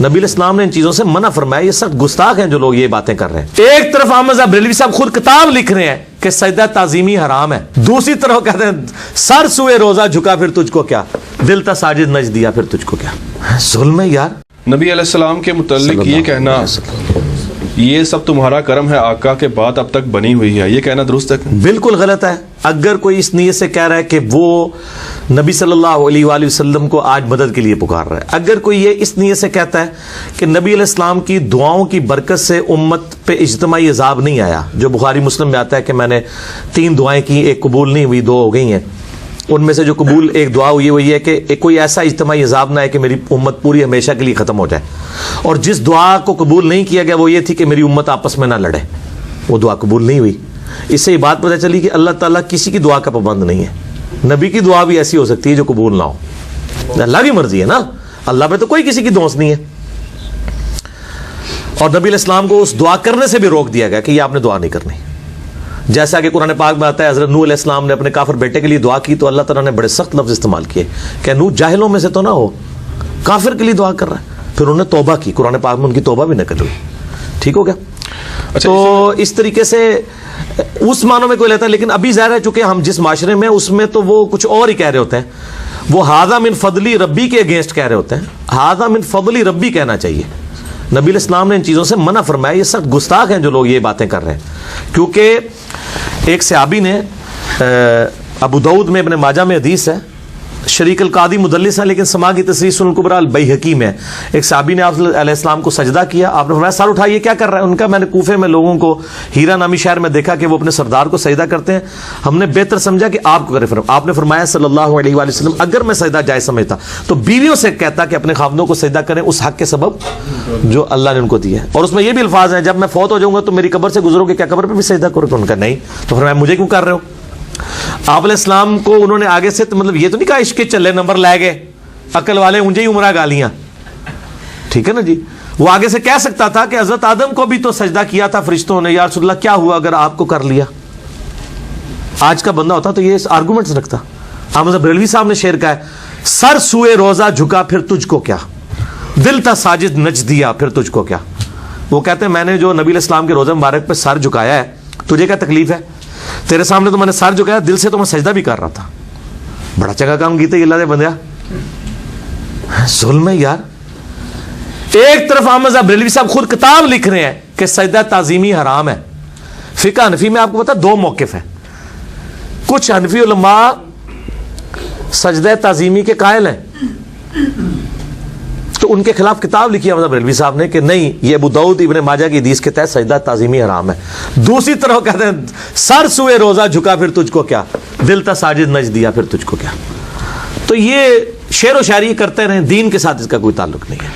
नबी इस्लाम ने इन चीजों से मना फरमाया। ये सख्त गुस्ताख हैं जो लोग ये बातें कर रहे हैं। एक तरफ अहमद बरेलवी साहब खुद किताब लिख रहे हैं कि सजदा ताजीमी हराम है, दूसरी तरफ कहते हैं सर सुए रोजा झुका फिर तुझको क्या, दिल ता साजिद नच दिया फिर तुझको क्या। जुल्म है यार। नबी अलैहिस्सलाम के मुताल्लिक ये कहना ये सब तुम्हारा करम है आका के बाद अब तक बनी हुई है, ये कहना दुरुस्त है? बिल्कुल गलत है। अगर कोई इस नीयत से कह रहा है कि वो नबी सल्लल्लाहु अलैहि वसल्लम को आज मदद के लिए पुकार रहा है, अगर कोई ये इस नीयत से कहता है कि नबी अलैहिस्सलाम की दुआओं की बरकत से उम्मत पे इज्तिमाई अजाब नहीं आया, जो बुखारी मुस्लिम में आता है कि मैंने 3 दुआएं की, एक कबूल नहीं हुई, 2 हो गई हैं, उनमें से जो कबूल एक दुआ हुई वही है कि कोई ऐसा इज्तिमाई अजाब ना है कि मेरी उम्मत पूरी हमेशा के लिए ख़त्म हो जाए। और जिस दुआ को कबूल नहीं किया गया वो ये थी कि मेरी उम्मत आपस में ना लड़े, वो दुआ कबूल नहीं हुई। इससे ये बात पता चली कि अल्लाह ताला किसी की दुआ का पाबंद नहीं है। नबी की दुआ भी ऐसी हो सकती है जो कबूल ना हो, अल्लाह की मर्जी है ना, अल्लाह पे तो कोई किसी की दोस्त नहीं है। और नबी इस्लाम को उस दुआ करने से भी रोक दिया गया कि ये आपने दुआ नहीं करनी। जैसा कि कुरान पाक में आता है हज़रत नूह अलैहिस्सलाम ने अपने काफिर बेटे के लिए दुआ की तो अल्लाह ताला ने बड़े सख्त लफ्ज़ इस्तेमाल किए कि नूह जाहिलों में से तो ना हो, काफिर के लिए दुआ कर रहा है। फिर उन्होंने तौबा की, कुरान पाक में उनकी तौबा भी नकल हुई। ठीक हो गया? अच्छा, तो इस तरीके से उस मानों में कोई लेता है, लेकिन अभी ज़ाहिर है चूंकि हम जिस माशरे में उसमें तो वो कुछ और ही कह रहे होते हैं, वो हादा मिन फदली रब्बी के अगेंस्ट कह रहे होते हैं। हादा मिन फदली रब्बी कहना चाहिए। नबी इस्लाम ने इन चीज़ों से मना फरमाया। ये सख्त गुस्ताख हैं जो लोग ये बातें कर रहे हैं, क्योंकि एक सहाबी ने अबू दाऊद में, इब्न माजा में हदीस है, शरीक अल कादी मुदल्लिस है लेकिन समा की तसरीह सुनन कुबरा अल बैहकी में एक सहाबी ने आप अलैहिस्सलाम को सजदा किया, आपने फरमाया सर उठाइए क्या कर रहा है। उनका मैंने कूफे में लोगों को हीरा नामी शहर में देखा कि वो अपने सरदार को सजदा करते हैं, हमने बेहतर समझा कि आपको करें। आपने फरमाया सल्लल्लाहु अलैहि वसल्लम अगर मैं सजदा जायज़ समझता तो बीवियों से कहता कि अपने खामदों को सजदा करें उस हक के सबब जो अल्लाह ने उनको दिया है। और उसमें यह भी अल्फाज हैं जब मैं फौत हो जाऊंगा तो मेरी कब्र से गुजरोगे, क्या कब्र पर भी सजदा करोगे? उनका नहीं। तो फरमाया मुझे क्यों कर रहे हो? आप अलैहिस्सलाम को उन्होंने आगे से तो मतलब ये तो नहीं कहा इश्क चले नंबर ला गए, अकल वाले ऊंचे ही उमरा गालियां, ठीक है ना जी। वो आगे से कह सकता था कि हजरत आदम को भी तो सजदा किया था फरिश्तों ने, या रसूलल्लाह क्या हुआ अगर आपको कर लिया। आज का बंदा होता तो ये आर्गूमेंट्स रखता। अहमद बरेलवी साहब ने शेर कहा है, सर सुए रोजा झुका फिर तुझको क्या, दिल था साजिद नच दिया फिर तुझको क्या। वो कहते हैं मैंने जो नबी इस्लाम के रोजा मुबारक पे सर झुकाया है, तुझे क्या तकलीफ है? तेरे सामने तो मैंने सर झुकाया, दिल से तो मैं सजदा भी कर रहा था। बड़ा चंगा काम कीते अल्लाह दे बंदिया। जुल्म है यार। एक तरफ अहमद बरेलवी साहब खुद किताब लिख रहे हैं कि सजदा ताजीमी हराम है। फिक़ह हनफी में आपको पता 2 मौक़िफ़ हैं। कुछ हनफी उलमा सजदा ताजीमी के कायल हैं, तो उनके खिलाफ किताब लिखी अहमद बरेलवी साहब ने कि नहीं, ये अबू दाऊद इब्न माजा की हदीस के तहत सजदा ताजीमी हराम है। दूसरी तरफ कहते हैं सर सुए रोजा झुका फिर तुझको क्या, दिल ता साजिद नच दिया फिर तुझको क्या। तो ये शेर व शायरी करते रहे, दीन के साथ इसका कोई ताल्लुक नहीं है।